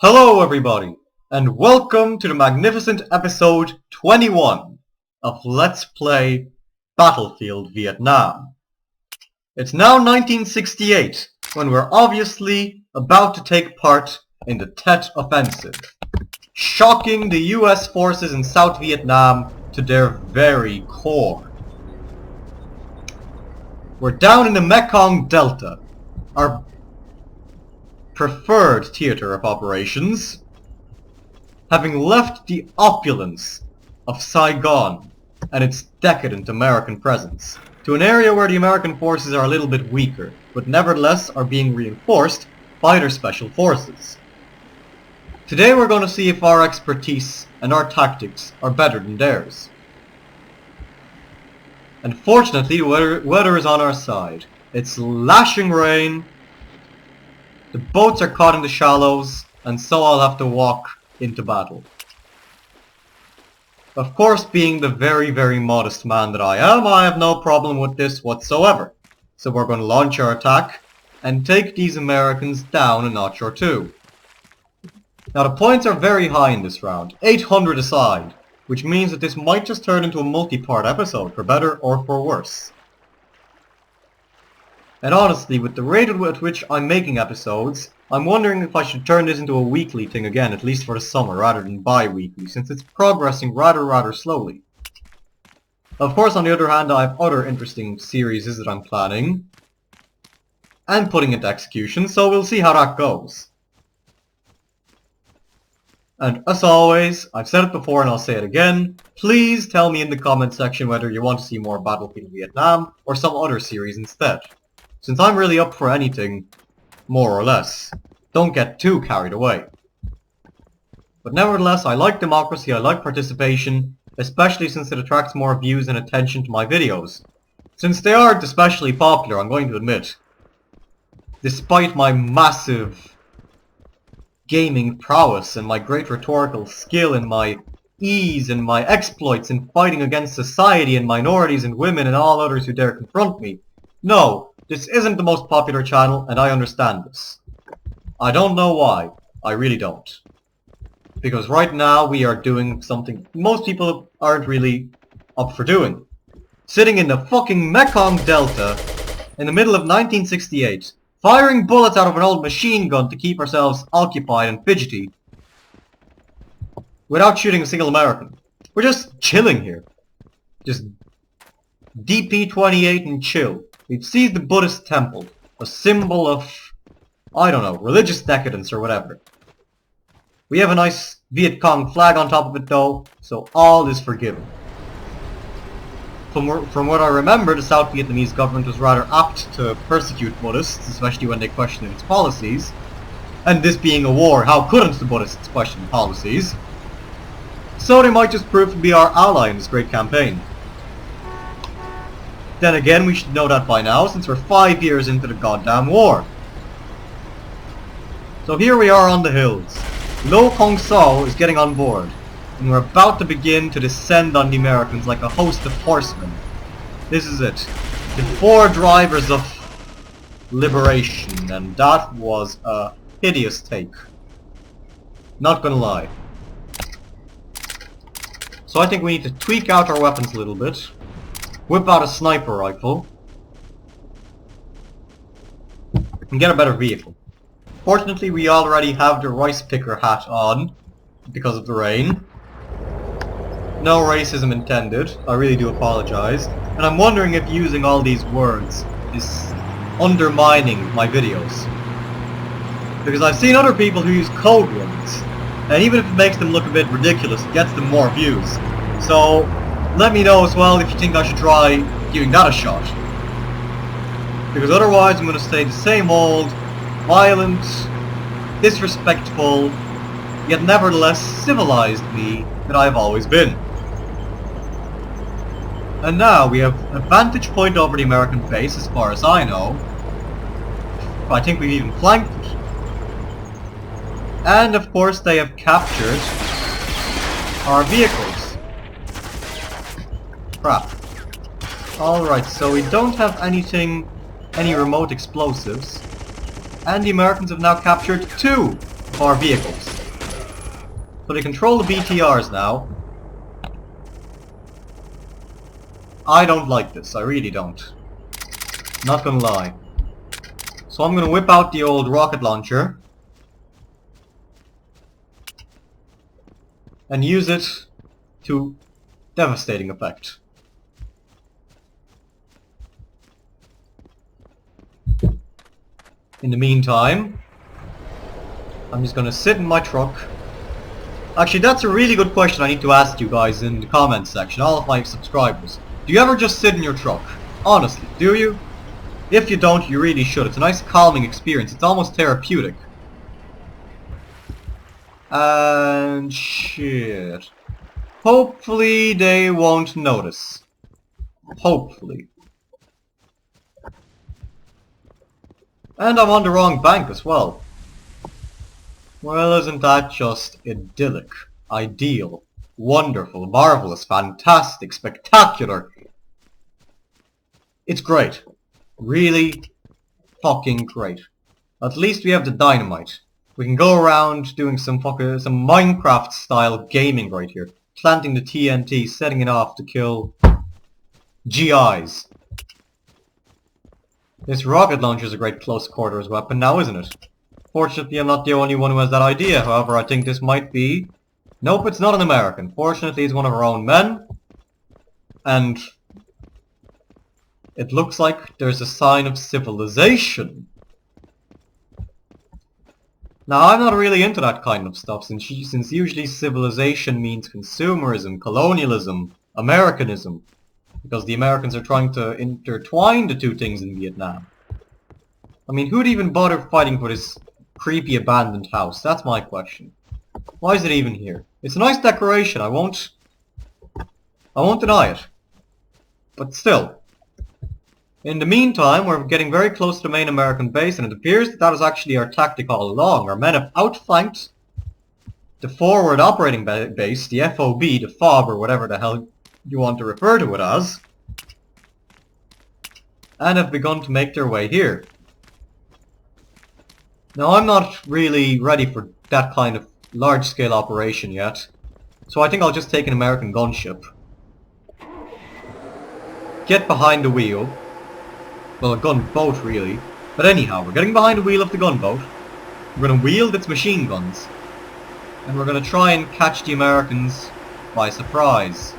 Hello everybody, and welcome to the magnificent episode 21 of Let's Play Battlefield Vietnam. It's now 1968, when we're obviously about to take part in the Tet Offensive, shocking the US forces in South Vietnam to their very core. We're down in the Mekong Delta, our preferred theatre of operations, having left the opulence of Saigon and its decadent American presence to an area where the American forces are a little bit weaker, but nevertheless are being reinforced by their special forces. Today we're going to see if our expertise and our tactics are better than theirs. And fortunately the weather is on our side. It's lashing rain. The boats are caught in the shallows, and so I'll have to walk into battle. Of course, being the very, very modest man that I am, I have no problem with this whatsoever. So we're going to launch our attack, and take these Americans down a notch or two. Now the points are very high in this round, 800 aside, which means that this might just turn into a multi-part episode, for better or for worse. And honestly, with the rate at which I'm making episodes, I'm wondering if I should turn this into a weekly thing again, at least for the summer, rather than bi-weekly, since it's progressing rather slowly. Of course, on the other hand, I have other interesting series that I'm planning and putting into execution, so we'll see how that goes. And as always, I've said it before and I'll say it again, please tell me in the comment section whether you want to see more Battlefield Vietnam or some other series instead. Since I'm really up for anything, more or less. Don't get too carried away. But nevertheless, I like democracy, I like participation, especially since it attracts more views and attention to my videos. Since they aren't especially popular, I'm going to admit. Despite my massive gaming prowess and my great rhetorical skill and my ease and my exploits in fighting against society and minorities and women and all others who dare confront me. No, this isn't the most popular channel, and I understand this. I don't know why. I really don't. Because right now we are doing something most people aren't really up for doing. Sitting in the fucking Mekong Delta in the middle of 1968, firing bullets out of an old machine gun to keep ourselves occupied and fidgety, without shooting a single American. We're just chilling here. Just DP-28 and chill. We've seized the Buddhist temple, a symbol of, I don't know, religious decadence or whatever. We have a nice Viet Cong flag on top of it though, so all is forgiven. From what I remember, the South Vietnamese government was rather apt to persecute Buddhists, especially when they questioned its policies. And this being a war, how couldn't the Buddhists question policies? So they might just prove to be our ally in this great campaign. Then again, we should know that by now, since we're 5 years into the goddamn war. So here we are on the hills. Lo Kong Sao is getting on board, and we're about to begin to descend on the Americans like a host of horsemen. This is it. The 4 drivers of liberation, and that was a hideous take. Not gonna lie. So I think we need to tweak out our weapons a little bit. Whip out a sniper rifle. And get a better vehicle. Fortunately, we already have the rice picker hat on because of the rain. No racism intended. I really do apologize. And I'm wondering if using all these words is undermining my videos. Because I've seen other people who use code words. And even if it makes them look a bit ridiculous, it gets them more views. So let me know as well if you think I should try giving that a shot. Because otherwise I'm going to stay the same old, violent, disrespectful, yet nevertheless civilized me that I've always been. And now we have a vantage point over the American base as far as I know. I think we've even flanked it. And of course they have captured our vehicles. Crap. Alright, so we don't have any remote explosives. And the Americans have now captured 2 of our vehicles. So they control the BTRs now. I don't like this, I really don't. Not gonna lie. So I'm gonna whip out the old rocket launcher. And use it to devastating effect. In the meantime, I'm just gonna sit in my truck. Actually, that's a really good question I need to ask you guys in the comments section, all of my subscribers. Do you ever just sit in your truck? Honestly, do you? If you don't, you really should. It's a nice calming experience. It's almost therapeutic. And shit. Hopefully they won't notice. Hopefully. And I'm on the wrong bank as well. Well, isn't that just idyllic, ideal, wonderful, marvelous, fantastic, spectacular? It's great. Really fucking great. At least we have the dynamite. We can go around doing some Minecraft style gaming right here. Planting the TNT, setting it off to kill GIs. This rocket launcher is a great close quarters weapon now, isn't it? Fortunately, I'm not the only one who has that idea. However, I think this might be... Nope, it's not an American. Fortunately, he's one of our own men. And... it looks like there's a sign of civilization. Now, I'm not really into that kind of stuff, since usually civilization means consumerism, colonialism, Americanism. Because the Americans are trying to intertwine the two things in Vietnam. I mean, who'd even bother fighting for this creepy abandoned house? That's my question. Why is it even here? It's a nice decoration, I won't deny it. But still. In the meantime, we're getting very close to the main American base, and it appears that that is actually our tactic all along. Our men have outflanked the forward operating base, the FOB, the FOB, or whatever the hell you want to refer to it as, and have begun to make their way here. Now, I'm not really ready for that kind of large-scale operation yet, so I think I'll just take an American gunship, get behind the wheel, well, a gunboat really, but anyhow, we're getting behind the wheel of the gunboat, we're going to wield its machine guns, and we're going to try and catch the Americans by surprise.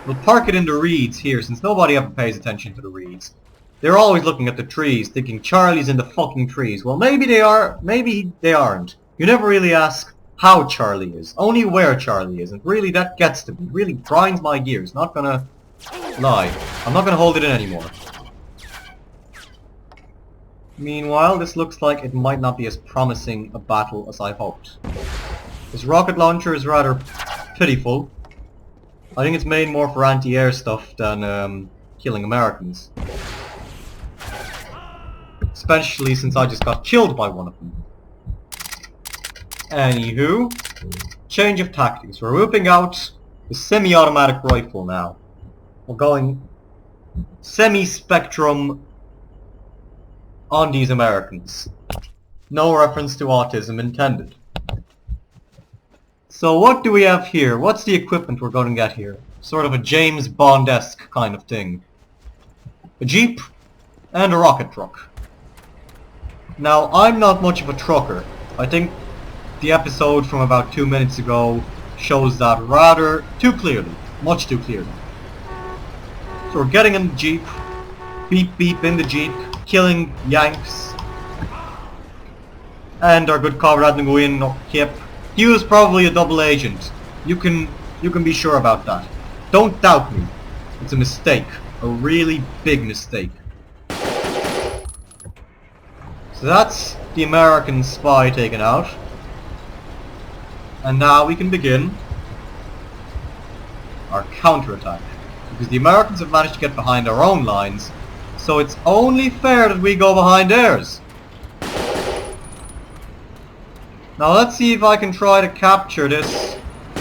We'll park it in the reeds here, since nobody ever pays attention to the reeds. They're always looking at the trees, thinking Charlie's in the fucking trees. Well, maybe they are, maybe they aren't. You never really ask how Charlie is, only where Charlie is, and really that gets to me. It really grinds my gears, not gonna lie. I'm not gonna hold it in anymore. Meanwhile, this looks like it might not be as promising a battle as I hoped. This rocket launcher is rather pitiful. I think it's made more for anti-air stuff than killing Americans. Especially since I just got killed by one of them. Anywho, change of tactics. We're whipping out the semi-automatic rifle now. We're going semi-spectrum on these Americans. No reference to autism intended. So what do we have here? What's the equipment we're going to get here? Sort of a James Bond-esque kind of thing. A jeep and a rocket truck. Now, I'm not much of a trucker. I think the episode from about 2 minutes ago shows that rather too clearly. Much too clearly. So we're getting in the jeep. Beep beep in the jeep. Killing Yanks. And our good comrade Nguyen Kip. He was probably a double agent. You can be sure about that. Don't doubt me. It's a mistake. A really big mistake. So that's the American spy taken out. And now we can begin our counterattack. Because the Americans have managed to get behind our own lines, so it's only fair that we go behind theirs. Now let's see if I can try to capture this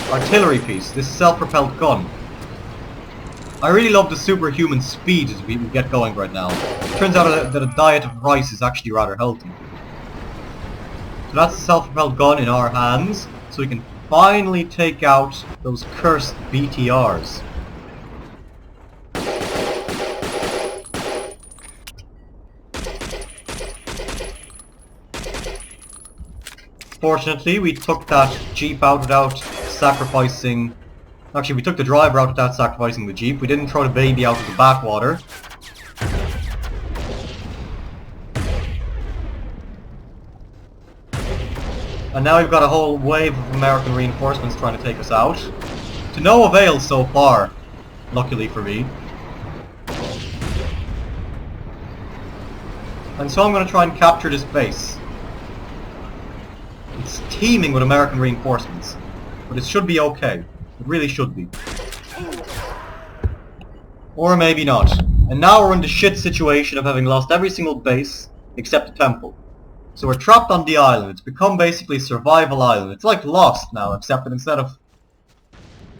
artillery piece, this self-propelled gun. I really love the superhuman speed as we get going right now. It turns out that a diet of rice is actually rather healthy. So that's the self-propelled gun in our hands, so we can finally take out those cursed BTRs. Fortunately, we took that jeep out without sacrificing... Actually, we took the driver out without sacrificing the jeep. We didn't throw the baby out of the backwater. And now we've got a whole wave of American reinforcements trying to take us out. To no avail so far, luckily for me. And so I'm going to try and capture this base. It's teeming with American reinforcements. But it should be okay. It really should be. Or maybe not. And now we're in the shit situation of having lost every single base except the temple. So we're trapped on the island. It's become basically a survival island. It's like Lost now, except that instead of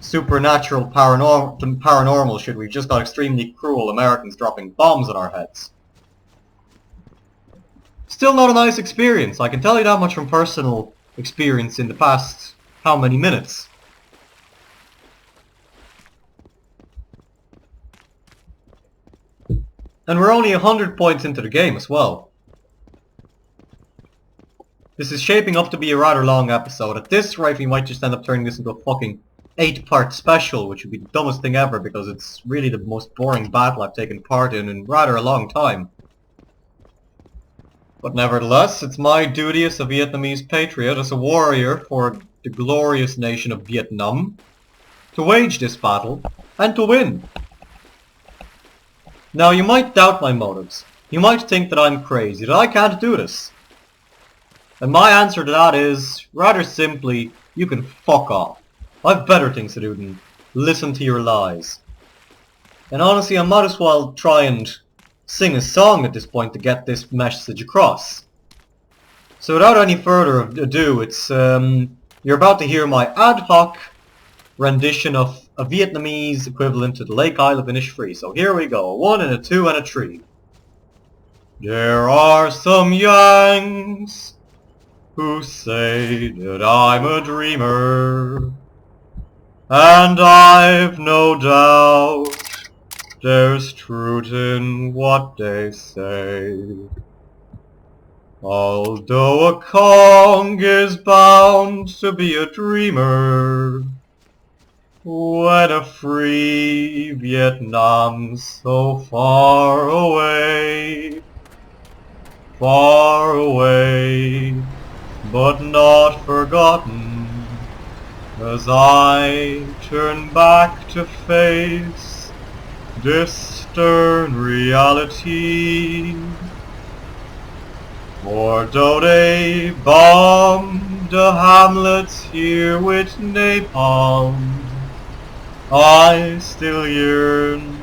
supernatural paranormal shit, we've just got extremely cruel Americans dropping bombs on our heads. Still not a nice experience. I can tell you that much from personal experience in the past how many minutes. And we're only 100 points into the game as well. This is shaping up to be a rather long episode. At this rate, we might just end up turning this into a fucking 8-part special, which would be the dumbest thing ever, because it's really the most boring battle I've taken part in rather a long time. But nevertheless, it's my duty as a Vietnamese patriot, as a warrior for the glorious nation of Vietnam, to wage this battle, and to win. Now, you might doubt my motives. You might think that I'm crazy, that I can't do this. And my answer to that is, rather simply, you can fuck off. I've better things to do than listen to your lies. And honestly, I might as well try and sing a song at this point to get this message across. So without any further ado, it's you're about to hear my ad hoc rendition of a Vietnamese equivalent to the Lake Isle of Innisfree. So here we go, a 1 and a 2 and a 3. There are some Yanks who say that I'm a dreamer, and I've no doubt there's truth in what they say. Although a Kong is bound to be a dreamer, when a free Vietnam's so far away, but not forgotten, as I turn back to face this stern reality. For though they bombed the hamlets here with napalm, I still yearn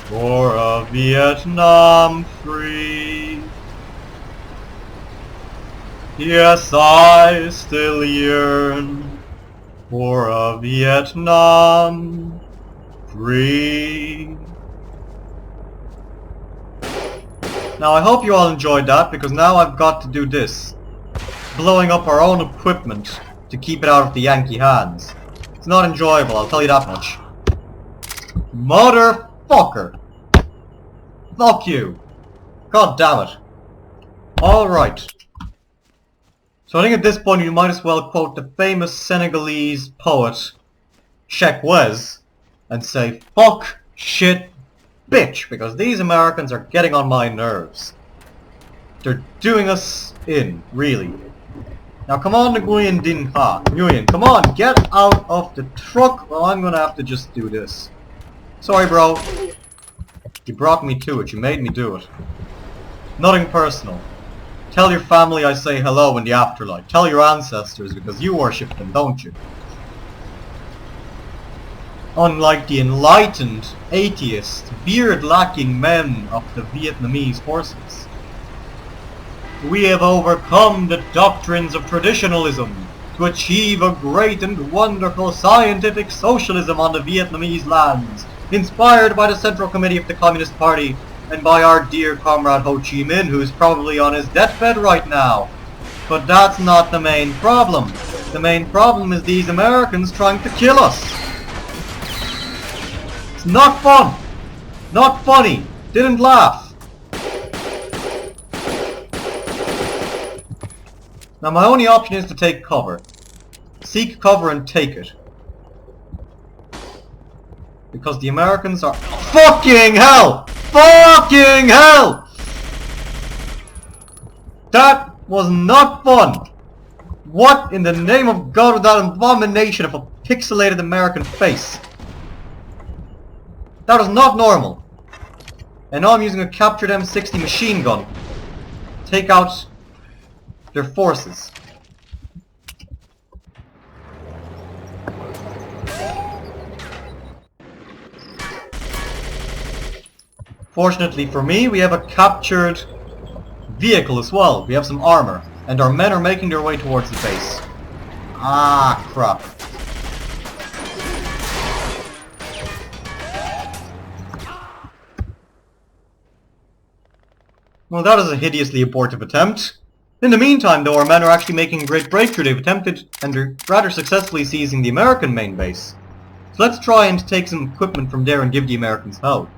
for a Vietnam free. Yes, I still yearn for a Vietnam free. Now I hope you all enjoyed that, because now I've got to do this. Blowing up our own equipment to keep it out of the Yankee hands. It's not enjoyable, I'll tell you that much. Motherfucker! Fuck you! God damn it. Alright. So I think at this point you might as well quote the famous Senegalese poet Sheikh Wes and say, fuck, shit, bitch, because these Americans are getting on my nerves. They're doing us in, really. Now come on, Nguyen Din Ha. Nguyen, come on, get out of the truck, or I'm gonna have to just do this. Sorry, bro. You brought me to it, you made me do it. Nothing personal. Tell your family I say hello in the afterlife. Tell your ancestors, because you worship them, don't you? Unlike the enlightened, atheist, beard-lacking men of the Vietnamese forces, we have overcome the doctrines of traditionalism to achieve a great and wonderful scientific socialism on the Vietnamese lands, inspired by the Central Committee of the Communist Party and by our dear comrade Ho Chi Minh, who's probably on his deathbed right now. But that's not the main problem. The main problem is these Americans trying to kill us. It's not fun. Not funny. Didn't laugh. Now my only option is to take cover. Seek cover and take it. Because the Americans are... Fucking hell! Fucking hell! That was not fun! What in the name of God was that abomination of a pixelated American face? That is not normal. And now I'm using a captured M60 machine gun to take out their forces. Fortunately for me, we have a captured vehicle as well. We have some armor, and our men are making their way towards the base. Ah, crap. Well, that is a hideously abortive attempt. In the meantime, though, our men are actually making a great breakthrough. They've attempted, and they're rather successfully seizing the American main base. So let's try and take some equipment from there and give the Americans hell.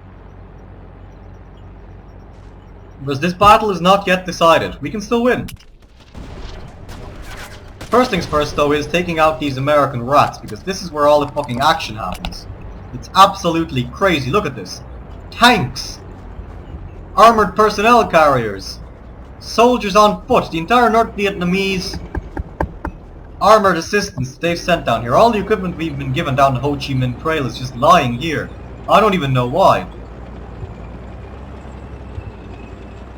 Because this battle is not yet decided. We can still win. First things first, though, is taking out these American rats, because this is where all the fucking action happens. It's absolutely crazy. Look at this. Tanks! Armored personnel carriers! Soldiers on foot! The entire North Vietnamese armored assistance they've sent down here. All the equipment we've been given down the Ho Chi Minh Trail is just lying here. I don't even know why.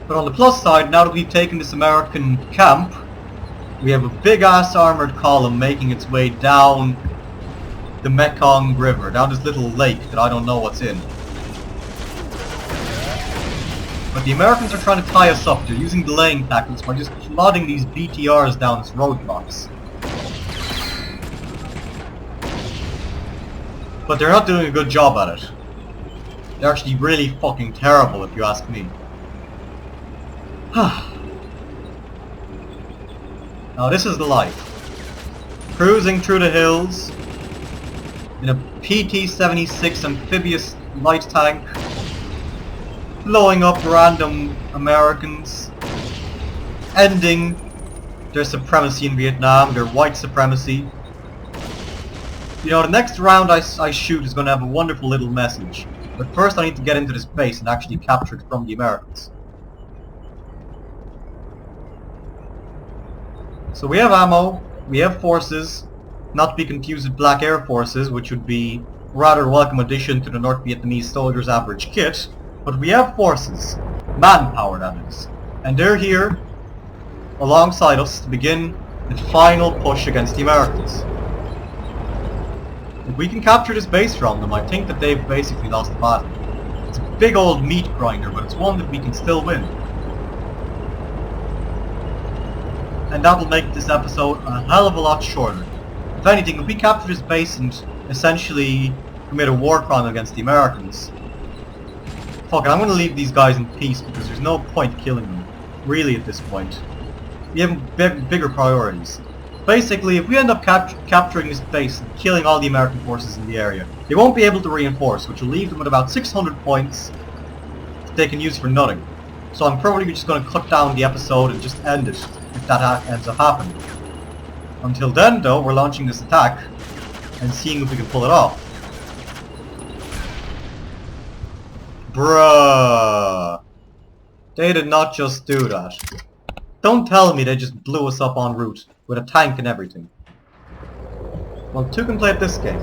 But on the plus side, now that we've taken this American camp, we have a big-ass armored column making its way down the Mekong River, down this little lake that I don't know what's in. But the Americans are trying to tie us up. They're using delaying tactics by just plodding these BTRs down as roadblocks. But they're not doing a good job at it. They're actually really fucking terrible, if you ask me. Now this is the life. Cruising through the hills in a PT-76 amphibious light tank, blowing up random Americans, ending their supremacy in Vietnam, their white supremacy. You know, the next round I shoot is going to have a wonderful little message. But first I need to get into this base and actually capture it from the Americans. So we have ammo, we have forces, not to be confused with Black Air Forces, which would be a rather welcome addition to the North Vietnamese soldiers' average kit, but we have forces, manpower that is, and they're here alongside us to begin the final push against the Americans. If we can capture this base from them, I think that they've basically lost the battle. It's a big old meat grinder, but it's one that we can still win. And that'll make this episode a hell of a lot shorter. If anything, if we capture this base and essentially commit a war crime against the Americans, fuck it, I'm gonna leave these guys in peace because there's no point killing them, really, at this point. We have bigger priorities. Basically, if we end up capturing this base and killing all the American forces in the area, they won't be able to reinforce, which will leave them with about 600 points that they can use for nothing. So I'm probably just going to cut down the episode and just end it, if that ends up happening. Until then, though, we're launching this attack and seeing if we can pull it off. Bruh. They did not just do that. Don't tell me they just blew us up en route with a tank and everything. Well, two can play at this game.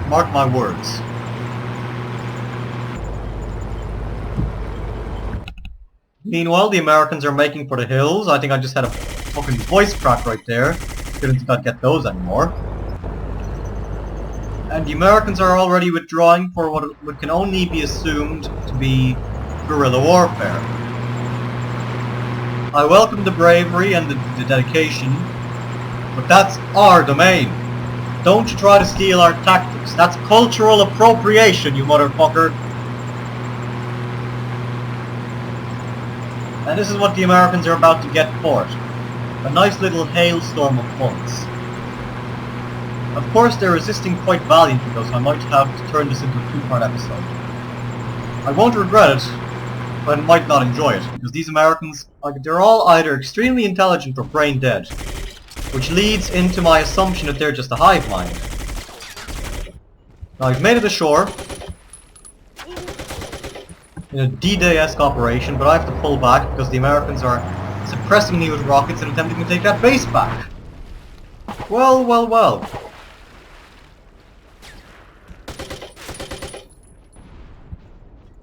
Mark my words. Meanwhile, the Americans are making for the hills. I think I just had a fucking voice crack right there. Didn't think I'd get those anymore. And the Americans are already withdrawing for what can only be assumed to be guerrilla warfare. I welcome the bravery and the dedication, but that's our domain. Don't you try to steal our tactics. That's cultural appropriation, you motherfucker. And this is what the Americans are about to get for it. a nice little hailstorm of bullets. Of course they're resisting quite valiantly though, so I might have to turn this into a 2-part episode. I won't regret it, but I might not enjoy it, because these Americans, they're all either extremely intelligent or brain dead, which leads into my assumption that they're just a hive mind. Now I've made it ashore, in a D-Day-esque operation, but I have to pull back because the Americans are suppressing me with rockets and attempting to take that base back. Well, well, well.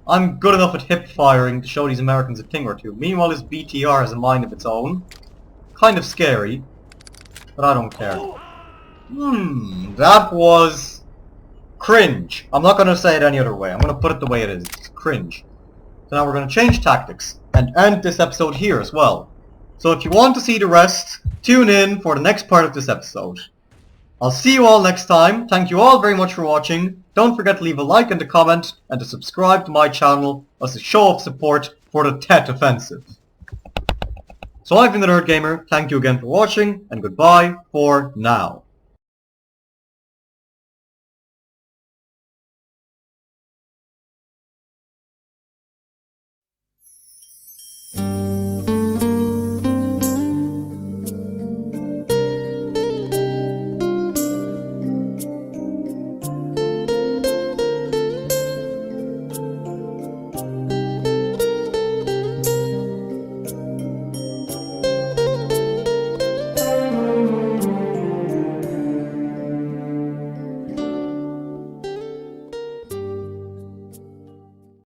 I'm good enough at hip firing to show these Americans a thing or two. Meanwhile, this BTR has a mind of its own. Kind of scary, but I don't care. That was cringe. I'm not going to say it any other way. I'm going to put it the way it is. It's cringe. So now we're going to change tactics and end this episode here as well. So if you want to see the rest, tune in for the next part of this episode. I'll see you all next time. Thank you all very much for watching. Don't forget to leave a like and a comment and to subscribe to my channel as a show of support for the Tet Offensive. So I've been the Nerd Gamer. Thank you again for watching and goodbye for now.